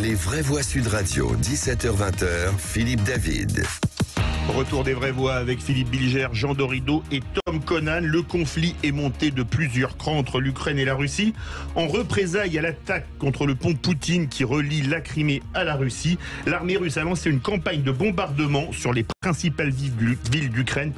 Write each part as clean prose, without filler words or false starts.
Les vraies voix Sud Radio, 17h-20h, Philippe David. Retour des vraies voix avec Philippe Bilger, Jean Dorido et Tom Conan. Le conflit est monté de plusieurs crans entre l'Ukraine et la Russie. En représailles à l'attaque contre le pont Poutine qui relie la Crimée à la Russie, l'armée russe a lancé une campagne de bombardement sur les principales villes d'Ukraine,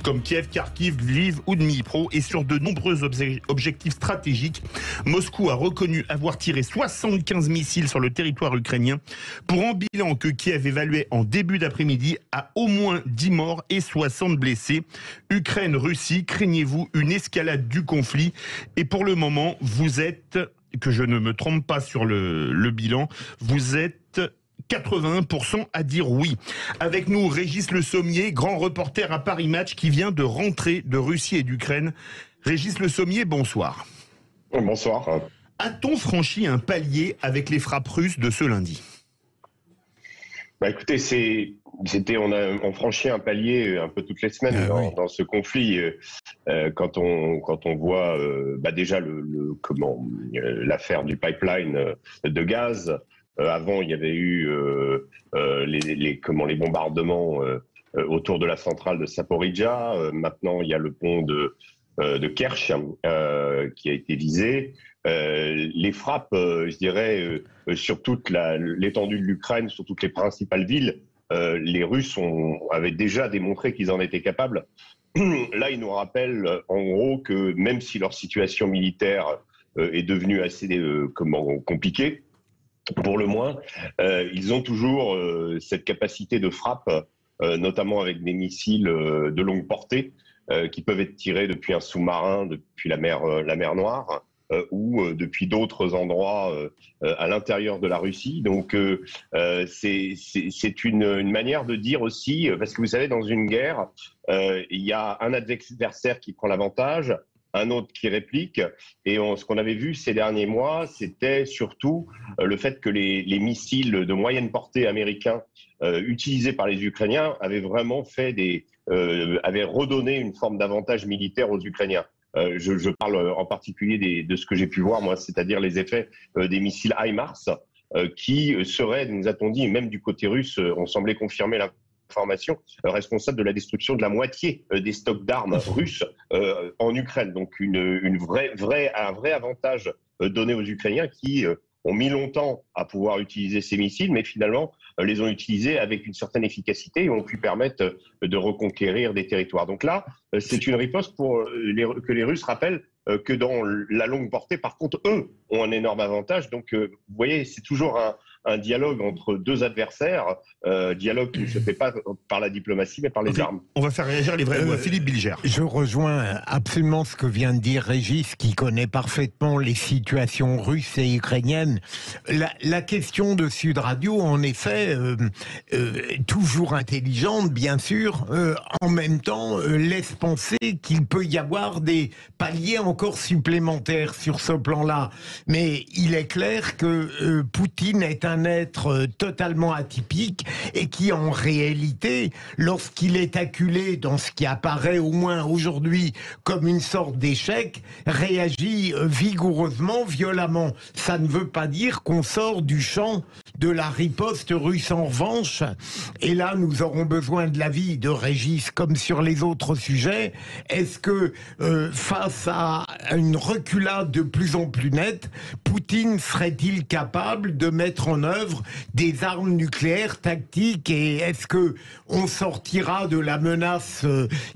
comme Kiev, Kharkiv, Lviv ou Dnipro, et sur de nombreux objectifs stratégiques. Moscou a reconnu avoir tiré 75 missiles sur le territoire ukrainien, pour un bilan que Kiev évaluait en début d'après-midi à au moins 10 morts et 60 blessés. Ukraine-Russie, craignez-vous une escalade du conflit? Et pour le moment, vous êtes, que je ne me trompe pas sur le bilan, vous êtes 81% à dire oui. Avec nous, Régis Le Sommier, grand reporter à Paris Match, qui vient de rentrer de Russie et d'Ukraine. Régis Le Sommier, bonsoir. Bonsoir. A-t-on franchi un palier avec les frappes russes de ce lundi? Écoutez, on franchit un palier un peu toutes les semaines dans ce conflit. Quand on voit déjà l'affaire du pipeline de gaz. Avant, il y avait eu les bombardements autour de la centrale de Zaporijjia. Maintenant, il y a le pont de Kerch qui a été visé. Les frappes, sur toute l'étendue de l'Ukraine, sur toutes les principales villes, les Russes avaient déjà démontré qu'ils en étaient capables. Là, ils nous rappellent en gros que même si leur situation militaire est devenue assez compliquée, pour le moins, ils ont toujours cette capacité de frappe, notamment avec des missiles de longue portée qui peuvent être tirés depuis un sous-marin, depuis la mer Noire, ou depuis d'autres endroits à l'intérieur de la Russie. Donc c'est une manière de dire aussi, parce que vous savez, dans une guerre, il y a un adversaire qui prend l'avantage, un autre qui réplique, et ce qu'on avait vu ces derniers mois, c'était surtout le fait que les missiles de moyenne portée américains utilisés par les Ukrainiens avaient vraiment avaient redonné une forme d'avantage militaire aux Ukrainiens. Je parle en particulier de ce que j'ai pu voir, moi, c'est-à-dire les effets des missiles HIMARS qui seraient, nous a-t-on dit, même du côté russe, on semblait confirmer l'information, responsable de la destruction de la moitié des stocks d'armes russes en Ukraine. Donc un vrai avantage donné aux Ukrainiens qui ont mis longtemps à pouvoir utiliser ces missiles, mais finalement les ont utilisés avec une certaine efficacité et ont pu permettre de reconquérir des territoires. Donc là, c'est une riposte que les Russes rappellent que dans la longue portée, par contre, eux ont un énorme avantage. Donc, vous voyez, c'est toujours un dialogue entre deux adversaires, dialogue qui ne se fait pas par la diplomatie, mais par les armes. On va faire réagir les vrais mots. Philippe Bilger. Je rejoins absolument ce que vient de dire Régis, qui connaît parfaitement les situations russes et ukrainiennes. La question de Sud Radio, en effet, toujours intelligente, bien sûr, en même temps, laisse penser qu'il peut y avoir des paliers encore supplémentaires sur ce plan-là. Mais il est clair que Poutine est un être totalement atypique et qui, en réalité, lorsqu'il est acculé dans ce qui apparaît au moins aujourd'hui comme une sorte d'échec, réagit vigoureusement, violemment. Ça ne veut pas dire qu'on sort du champ de la riposte russe en revanche. Et là, nous aurons besoin de l'avis de Régis comme sur les autres sujets. Est-ce que face à une reculade de plus en plus nette, Poutine serait-il capable de mettre en œuvre des armes nucléaires tactiques, et est-ce que on sortira de la menace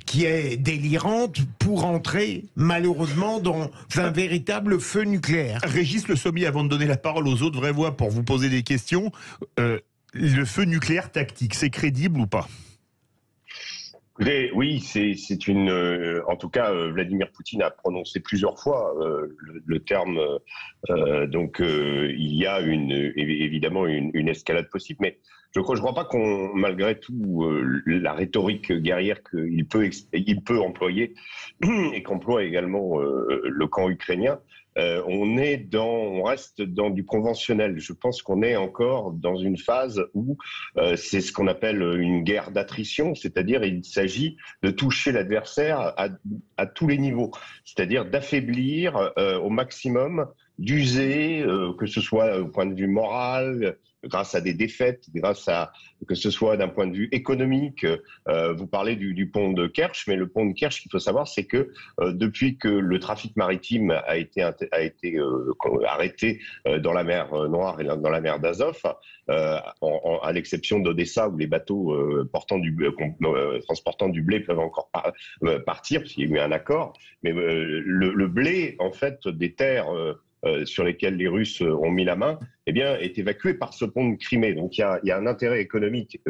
qui est délirante pour entrer malheureusement dans un véritable feu nucléaire? Régis Le Sommier, avant de donner la parole aux autres vraies voix pour vous poser des questions, le feu nucléaire tactique, c'est crédible ou pas? Oui, c'est une. En tout cas, Vladimir Poutine a prononcé plusieurs fois le terme. Donc, il y a évidemment une escalade possible, mais je crois pas qu'on, malgré tout, la rhétorique guerrière qu'il peut employer et qu'emploie également le camp ukrainien. On reste dans du conventionnel. Je pense qu'on est encore dans une phase où c'est ce qu'on appelle une guerre d'attrition, c'est-à-dire il s'agit de toucher l'adversaire à tous les niveaux, c'est-à-dire d'affaiblir au maximum d'user, que ce soit au point de vue moral, grâce à des défaites, que ce soit d'un point de vue économique. Vous parlez du pont de Kerch, mais le pont de Kerch, ce qu'il faut savoir, c'est que depuis que le trafic maritime a été arrêté dans la mer Noire et dans la mer d'Azov, à l'exception d'Odessa où les bateaux transportant du blé peuvent encore partir, parce qu'il y a eu un accord, mais le blé, en fait, des terres sur lesquelles les Russes ont mis la main, eh bien, est évacué par ce pont de Crimée. Donc, il y a un intérêt économique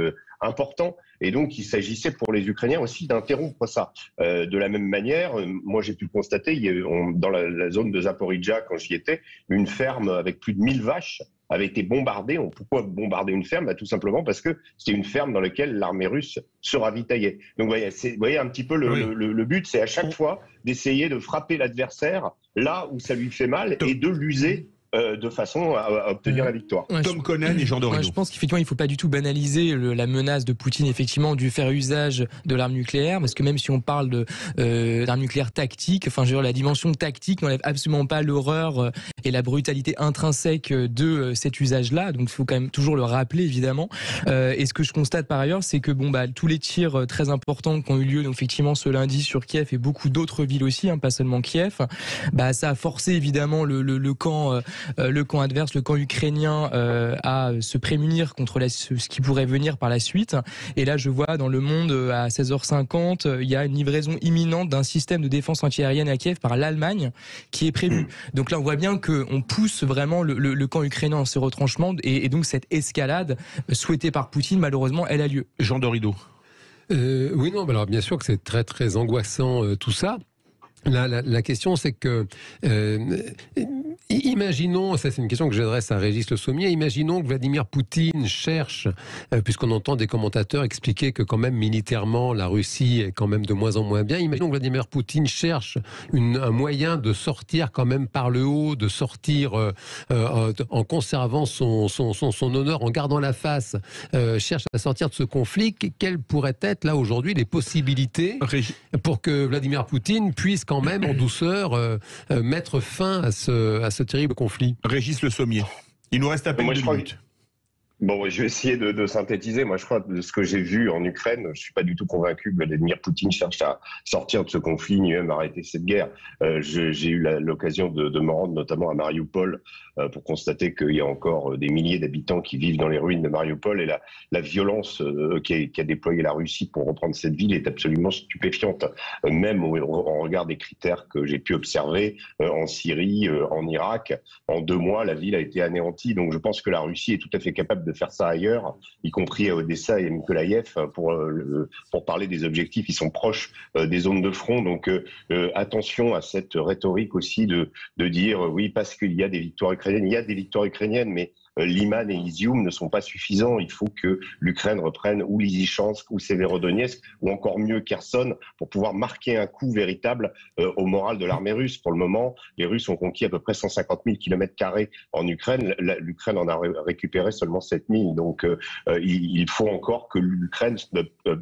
important. Et donc, il s'agissait pour les Ukrainiens aussi d'interrompre ça. De la même manière, moi, j'ai pu le constater, dans la zone de Zaporijjia, quand j'y étais, une ferme avec plus de 1000 vaches avait été bombardée. Pourquoi bombarder une ferme ? Tout simplement parce que c'était une ferme dans laquelle l'armée russe se ravitaillait. Donc, vous voyez un petit peu le but, c'est à chaque fois d'essayer de frapper l'adversaire là où ça lui fait mal et de l'user de façon à obtenir la victoire. Tom Conan et Jean Dorido. Je pense qu'effectivement, il ne faut pas du tout banaliser la menace de Poutine, effectivement, du faire usage de l'arme nucléaire, parce que même si on parle d'arme nucléaire tactique, enfin, je veux dire, la dimension tactique n'enlève absolument pas l'horreur et la brutalité intrinsèque de cet usage-là. Donc, il faut quand même toujours le rappeler, évidemment. Et ce que je constate par ailleurs, c'est que tous les tirs très importants qui ont eu lieu, donc, effectivement, ce lundi sur Kiev et beaucoup d'autres villes aussi, pas seulement Kiev, ça a forcé évidemment le camp adverse, le camp ukrainien, à se prémunir contre ce qui pourrait venir par la suite. Et là, je vois dans Le Monde, à 16h50, il y a une livraison imminente d'un système de défense antiaérienne à Kiev par l'Allemagne qui est prévu. Donc là, on voit bien qu'on pousse vraiment le camp ukrainien en ce retranchement, et donc cette escalade souhaitée par Poutine, malheureusement, elle a lieu. Jean Dorido. Oui, non, alors bien sûr que c'est très très angoissant tout ça. La question, c'est que imaginons, ça c'est une question que j'adresse à Régis Le Sommier, imaginons que Vladimir Poutine cherche, puisqu'on entend des commentateurs expliquer que quand même militairement la Russie est quand même de moins en moins bien, imaginons que Vladimir Poutine cherche un moyen de sortir quand même par le haut, de sortir en conservant son honneur, en gardant la face, cherche à sortir de ce conflit. Quelles pourraient être là aujourd'hui les possibilités pour que Vladimir Poutine puisse quand même en douceur mettre fin à ce terrible conflit? Régis Le Sommier. Il nous reste à peine 2 minutes. Bon, je vais essayer de synthétiser. Moi, je crois que de ce que j'ai vu en Ukraine, je suis pas du tout convaincu que Vladimir Poutine cherche à sortir de ce conflit, ni même arrêter cette guerre. J'ai eu l'occasion de me rendre notamment à Mariupol pour constater qu'il y a encore des milliers d'habitants qui vivent dans les ruines de Mariupol, et la violence qu'a déployée la Russie pour reprendre cette ville est absolument stupéfiante. Même en regard des critères que j'ai pu observer en Syrie, en Irak, en 2 mois, la ville a été anéantie. Donc je pense que la Russie est tout à fait capable de faire ça ailleurs, y compris à Odessa et à Mykolaïev, pour parler des objectifs. Ils sont proches des zones de front. Donc attention à cette rhétorique aussi de dire oui, parce qu'il y a des victoires ukrainiennes. Il y a des victoires ukrainiennes, mais Liman et Izium ne sont pas suffisants. Il faut que l'Ukraine reprenne ou Lysychansk ou Severodonetsk, ou encore mieux Kherson, pour pouvoir marquer un coup véritable au moral de l'armée russe. Pour le moment, les Russes ont conquis à peu près 150 000 km² en Ukraine. L'Ukraine en a récupéré seulement 7 000. Donc il faut encore que l'Ukraine,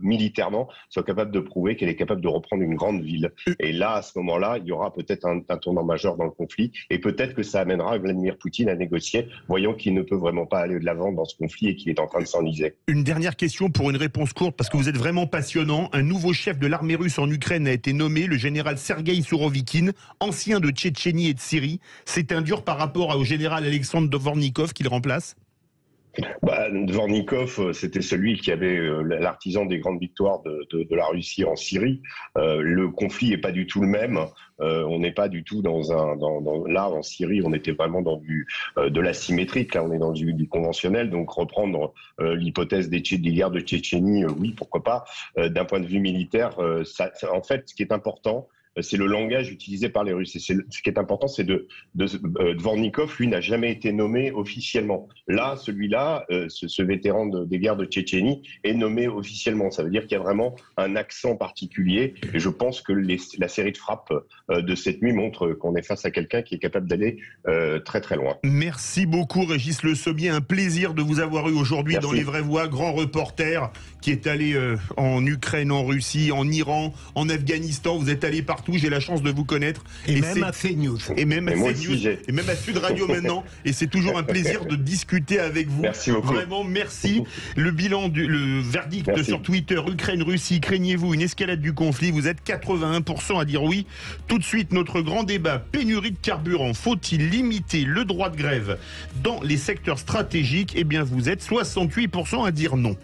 militairement, soit capable de prouver qu'elle est capable de reprendre une grande ville. Et là, à ce moment-là, il y aura peut-être un tournant majeur dans le conflit, et peut-être que ça amènera Vladimir Poutine à négocier, voyant qu'il ne peut vraiment pas aller de l'avant dans ce conflit et qu'il est en train de s'enliser. Une dernière question pour une réponse courte, parce que vous êtes vraiment passionnant. Un nouveau chef de l'armée russe en Ukraine a été nommé, le général Sergueï Sourovikine, ancien de Tchétchénie et de Syrie. C'est un dur par rapport au général Alexandre Dvornikov qu'il remplace? Dvornikov, c'était celui qui avait l'artisan des grandes victoires de la Russie en Syrie. Le conflit n'est pas du tout le même. On n'est pas du tout là en Syrie, on était vraiment dans de l'asymétrique. Là, on est dans du conventionnel. Donc reprendre l'hypothèse des guerres de Tchétchénie, oui, pourquoi pas. D'un point de vue militaire, en fait, ce qui est important, c'est le langage utilisé par les Russes. Et ce qui est important, c'est Dvornikov, lui, n'a jamais été nommé officiellement. Là, celui-là, ce vétéran des guerres de Tchétchénie, est nommé officiellement. Ça veut dire qu'il y a vraiment un accent particulier. Et je pense que la série de frappes de cette nuit montre qu'on est face à quelqu'un qui est capable d'aller très très loin. Merci beaucoup, Régis Le Sommier. Un plaisir de vous avoir eu aujourd'hui dans Les Vraies Voix, grand reporter qui est allé en Ukraine, en Russie, en Iran, en Afghanistan. Vous êtes allé partout. partout. J'ai la chance de vous connaître. Et même à CNews. Et même à moi CNews. aussi, Et même à Sud Radio maintenant. Et c'est toujours un plaisir de discuter avec vous. Merci beaucoup. Vraiment, merci. Le bilan, le verdict Merci. sur Twitter, Ukraine-Russie, craignez-vous une escalade du conflit? Vous êtes 81% à dire oui. Tout de suite, notre grand débat, pénurie de carburant. Faut-il limiter le droit de grève dans les secteurs stratégiques? Eh bien, vous êtes 68% à dire non.